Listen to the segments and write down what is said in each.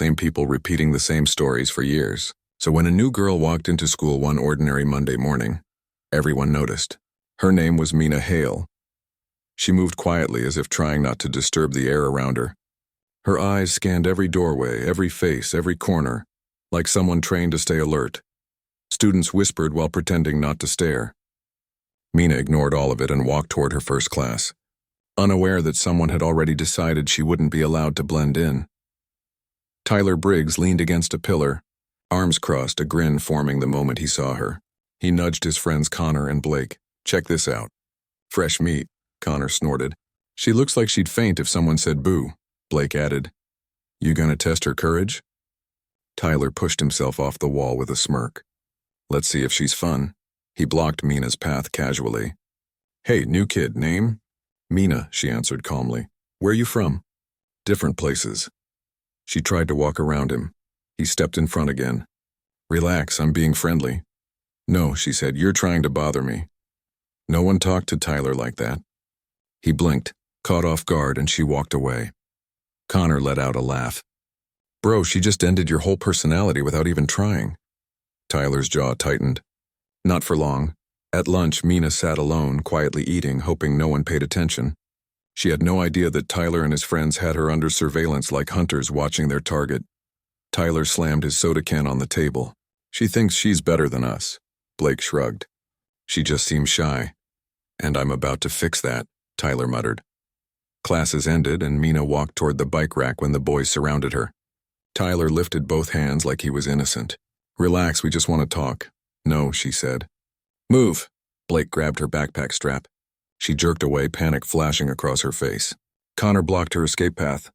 Same people repeating the same stories for years. So when a new girl walked into school one ordinary Monday morning, everyone noticed. Her name was Mina Hale. She moved quietly as if trying not to disturb the air around her. Her eyes scanned every doorway, every face, every corner, like someone trained to stay alert. Students whispered while pretending not to stare. Mina ignored all of it and walked toward her first class, unaware that someone had already decided she wouldn't be allowed to blend in. Tyler Briggs leaned against a pillar, arms crossed, a grin forming the moment he saw her. He nudged his friends Connor and Blake. "Check this out." "Fresh meat," Connor snorted. "She looks like she'd faint if someone said boo," Blake added. "You gonna test her courage?" Tyler pushed himself off the wall with a smirk. "Let's see if she's fun." He blocked Mina's path casually. "Hey, new kid, name?" "Mina," she answered calmly. "Where you from?" "Different places." She tried to walk around him. He stepped in front again. "Relax, I'm being friendly." "No," she said, "you're trying to bother me." No one talked to Tyler like that. He blinked, caught off guard, and she walked away. Connor let out a laugh. "Bro, she just ended your whole personality without even trying." Tyler's jaw tightened. Not for long. At lunch, Mina sat alone, quietly eating, hoping no one paid attention. She had no idea that Tyler and his friends had her under surveillance like hunters watching their target. Tyler slammed his soda can on the table. "She thinks she's better than us." Blake shrugged. "She just seems shy." "And I'm about to fix that," Tyler muttered. Classes ended and Mina walked toward the bike rack when the boys surrounded her. Tyler lifted both hands like he was innocent. "Relax, we just want to talk." "No," she said. "Move." Blake grabbed her backpack strap. She jerked away, panic flashing across her face. Connor blocked her escape path.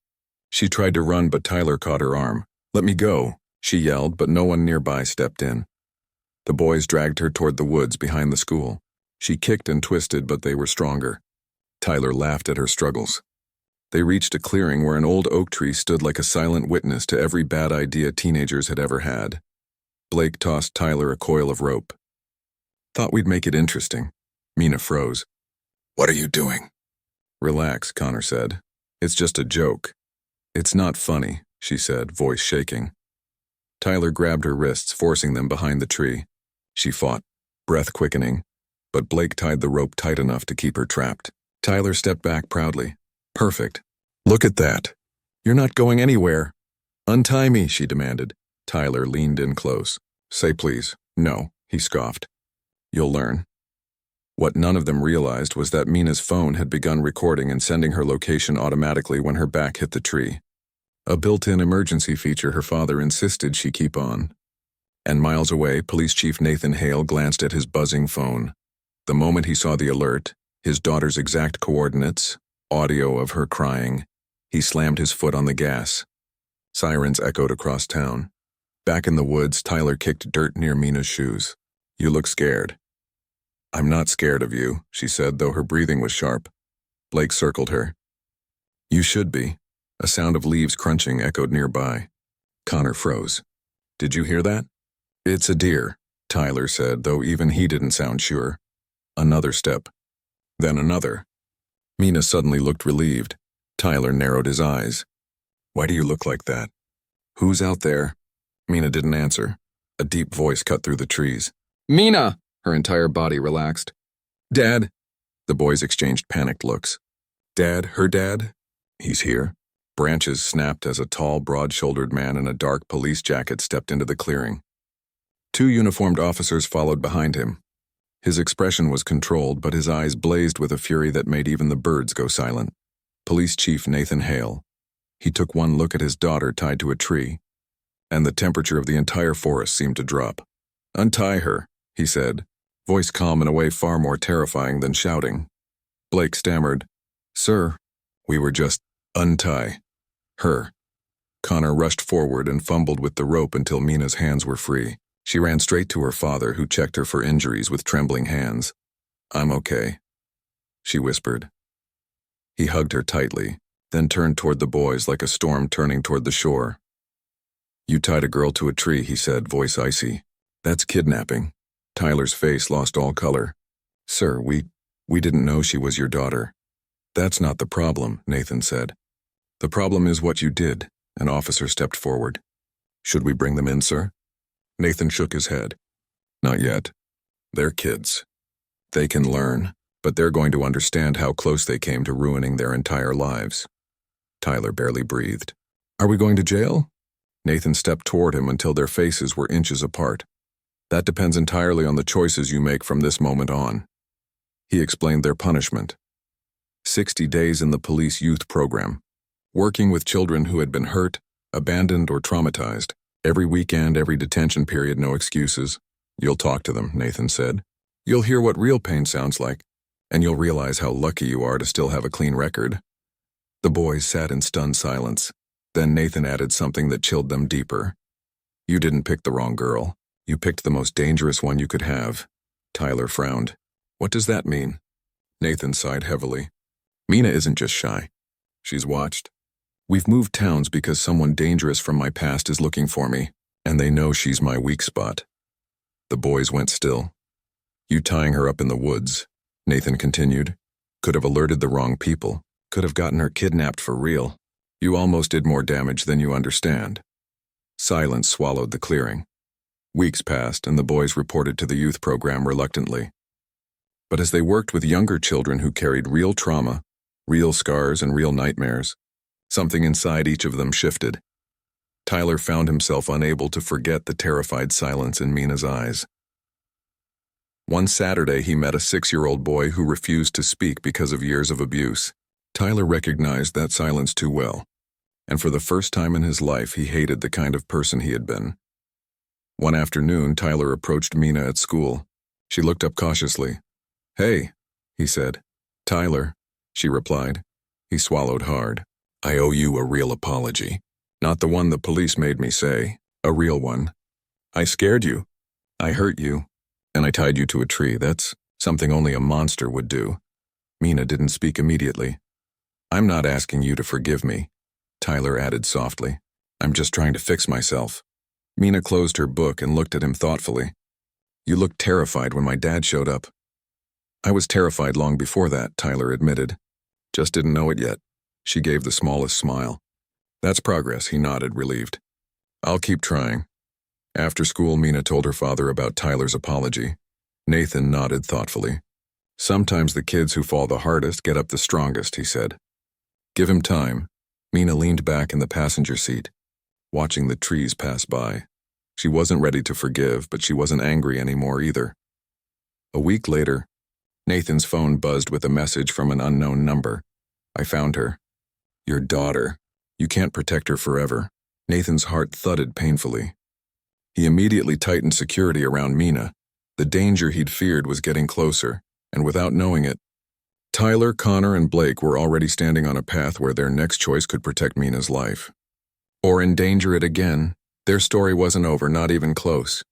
She tried to run, but Tyler caught her arm. "Let me go," she yelled, but no one nearby stepped in. The boys dragged her toward the woods behind the school. She kicked and twisted, but they were stronger. Tyler laughed at her struggles. They reached a clearing where an old oak tree stood like a silent witness to every bad idea teenagers had ever had. Blake tossed Tyler a coil of rope. "Thought we'd make it interesting." Mina froze. "What are you doing?" "Relax," Connor said. "It's just a joke." "It's not funny," she said, voice shaking. Tyler grabbed her wrists, forcing them behind the tree. She fought, breath quickening, but Blake tied the rope tight enough to keep her trapped. Tyler stepped back proudly. "Perfect. Look at that. You're not going anywhere." "Untie me," she demanded. Tyler leaned in close. "Say please." "No," he scoffed. "You'll learn." What none of them realized was that Mina's phone had begun recording and sending her location automatically when her back hit the tree. A built-in emergency feature her father insisted she keep on. And miles away, Police Chief Nathan Hale glanced at his buzzing phone. The moment he saw the alert, his daughter's exact coordinates, audio of her crying, he slammed his foot on the gas. Sirens echoed across town. Back in the woods, Tyler kicked dirt near Mina's shoes. "You look scared." "I'm not scared of you," she said, though her breathing was sharp. Blake circled her. "You should be." A sound of leaves crunching echoed nearby. Connor froze. "Did you hear that?" "It's a deer," Tyler said, though even he didn't sound sure. Another step. Then another. Mina suddenly looked relieved. Tyler narrowed his eyes. "Why do you look like that?" "Who's out there?" Mina didn't answer. A deep voice cut through the trees. "Mina!" Her entire body relaxed. "Dad!" The boys exchanged panicked looks. "Dad? Her dad?" "He's here." Branches snapped as a tall, broad-shouldered man in a dark police jacket stepped into the clearing. Two uniformed officers followed behind him. His expression was controlled, but his eyes blazed with a fury that made even the birds go silent. Police Chief Nathan Hale. He took one look at his daughter tied to a tree, and the temperature of the entire forest seemed to drop. "Untie her," he said, voice calm in a way far more terrifying than shouting. Blake stammered, "Sir, we were just untie her." Connor rushed forward and fumbled with the rope until Mina's hands were free. She ran straight to her father, who checked her for injuries with trembling hands. "I'm okay," she whispered. He hugged her tightly, then turned toward the boys like a storm turning toward the shore. "You tied a girl to a tree," he said, voice icy. "That's kidnapping." Tyler's face lost all color. "Sir, we didn't know she was your daughter." "That's not the problem," Nathan said. "The problem is what you did." An officer stepped forward. "Should we bring them in, sir?" Nathan shook his head. "Not yet. They're kids. They can learn, but they're going to understand how close they came to ruining their entire lives." Tyler barely breathed. "Are we going to jail?" Nathan stepped toward him until their faces were inches apart. "That depends entirely on the choices you make from this moment on." He explained their punishment. 60 days in the police youth program, working with children who had been hurt, abandoned, or traumatized. Every weekend, every detention period, no excuses. "You'll talk to them," Nathan said. "You'll hear what real pain sounds like, and you'll realize how lucky you are to still have a clean record." The boys sat in stunned silence. Then Nathan added something that chilled them deeper. "You didn't pick the wrong girl. You picked the most dangerous one you could have." Tyler frowned. "What does that mean?" Nathan sighed heavily. "Mina isn't just shy. She's watched. We've moved towns because someone dangerous from my past is looking for me, and they know she's my weak spot." The boys went still. "You tying her up in the woods," Nathan continued, "could have alerted the wrong people, could have gotten her kidnapped for real. You almost did more damage than you understand." Silence swallowed the clearing. Weeks passed, and the boys reported to the youth program reluctantly. But as they worked with younger children who carried real trauma, real scars, and real nightmares, something inside each of them shifted. Tyler found himself unable to forget the terrified silence in Mina's eyes. One Saturday, he met a 6-year-old boy who refused to speak because of years of abuse. Tyler recognized that silence too well, and for the first time in his life, he hated the kind of person he had been. One afternoon, Tyler approached Mina at school. She looked up cautiously. "Hey," he said. "Tyler," she replied. He swallowed hard. "I owe you a real apology. Not the one the police made me say, a real one. I scared you. I hurt you. And I tied you to a tree. That's something only a monster would do." Mina didn't speak immediately. "I'm not asking you to forgive me," Tyler added softly. "I'm just trying to fix myself." Mina closed her book and looked at him thoughtfully. "You looked terrified when my dad showed up." "I was terrified long before that," Tyler admitted. "Just didn't know it yet." She gave the smallest smile. "That's progress," he nodded, relieved. "I'll keep trying." After school, Mina told her father about Tyler's apology. Nathan nodded thoughtfully. "Sometimes the kids who fall the hardest get up the strongest," he said. "Give him time." Mina leaned back in the passenger seat, watching the trees pass by. She wasn't ready to forgive, but she wasn't angry anymore either. A week later, Nathan's phone buzzed with a message from an unknown number. "I found her. Your daughter. You can't protect her forever." Nathan's heart thudded painfully. He immediately tightened security around Mina. The danger he'd feared was getting closer, and without knowing it, Tyler, Connor, and Blake were already standing on a path where their next choice could protect Mina's life. Or endanger it again. Their story wasn't over, not even close.